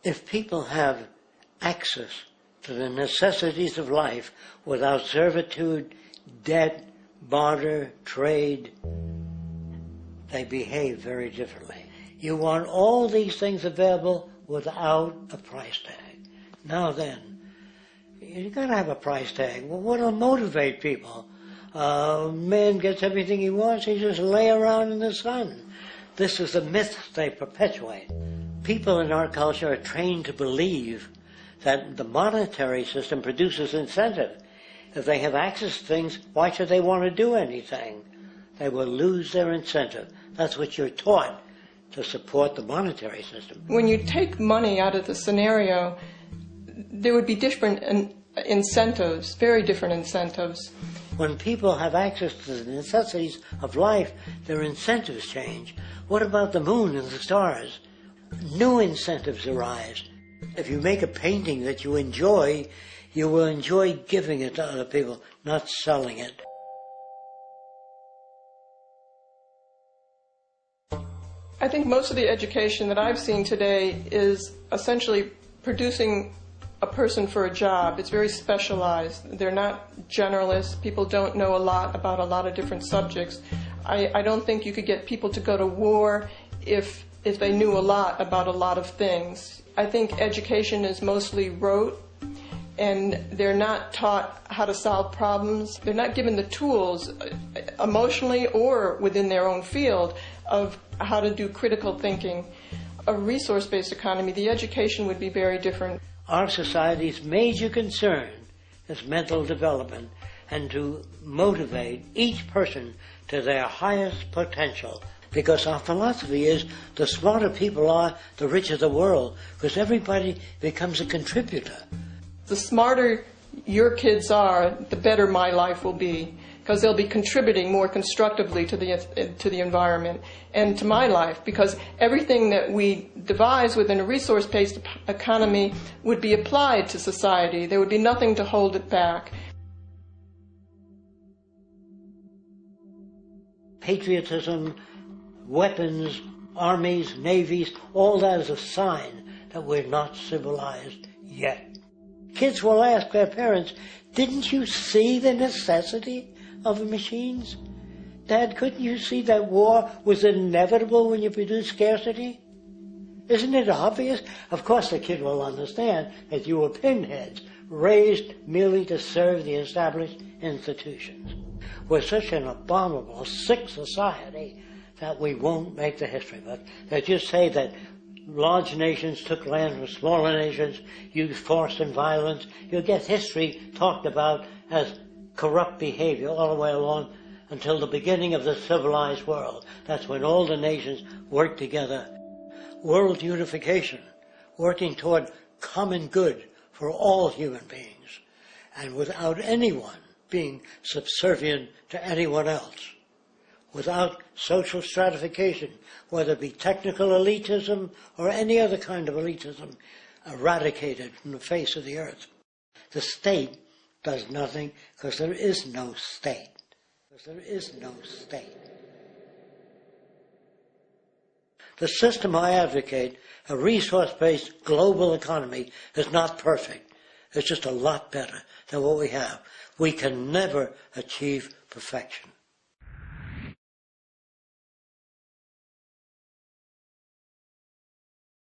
If people have access to the necessities of life without servitude, debt, barter, trade, they behave very differently. You want all these things available without a price tag. Now then, you got to have a price tag. Well, what'll motivate people? Man gets everything he wants, he just lay around in the sun. This is a myth they perpetuate. People in our culture are trained to believe that the monetary system produces incentive. If they have access to things, why should they want to do anything? They will lose their incentive. That's what you're taught, to support the monetary system. When you take money out of the scenario, there would be different incentives, very different incentives. When people have access to the necessities of life, their incentives change. What about the moon and the stars? New incentives arise. If you make a painting that you enjoy, you will enjoy giving it to other people, not selling it. I think most of the education that I've seen today is essentially producing a person for a job. It's very specialized. They're not generalists. People don't know a lot about a lot of different subjects. I don't think you could get people to go to war if they knew a lot about a lot of things. I think education is mostly rote, and they're not taught how to solve problems. They're not given the tools, emotionally or within their own field, of how to do critical thinking. A resource-based economy, the education would be very different. Our society's major concern is mental development and to motivate each person to their highest potential. Because our philosophy is the smarter people are, the richer the world, because everybody becomes a contributor. The smarter your kids are, the better my life will be, because they'll be contributing more constructively to the environment and to my life, because everything that we devise within a resource-based economy would be applied to society. There would be nothing to hold it back. Patriotism, weapons, armies, navies, all that is a sign that we're not civilized yet. Kids will ask their parents, didn't you see the necessity of the machines? Dad, couldn't you see that war was inevitable when you produce scarcity? Isn't it obvious? Of course the kid will understand that you were pinheads, raised merely to serve the established institutions. We're such an abominable, sick society that we won't make the history book. They just say that large nations took land from smaller nations, used force and violence. You'll get history talked about as corrupt behavior all the way along until the beginning of the civilized world. That's when all the nations work together. World unification, working toward common good for all human beings, and without anyone being subservient to anyone else, without social stratification, whether it be technical elitism or any other kind of elitism, eradicated from the face of the earth. The state does nothing because there is no state. There is no state. The system I advocate, a resource-based global economy, is not perfect. It's just a lot better than what we have. We can never achieve perfection.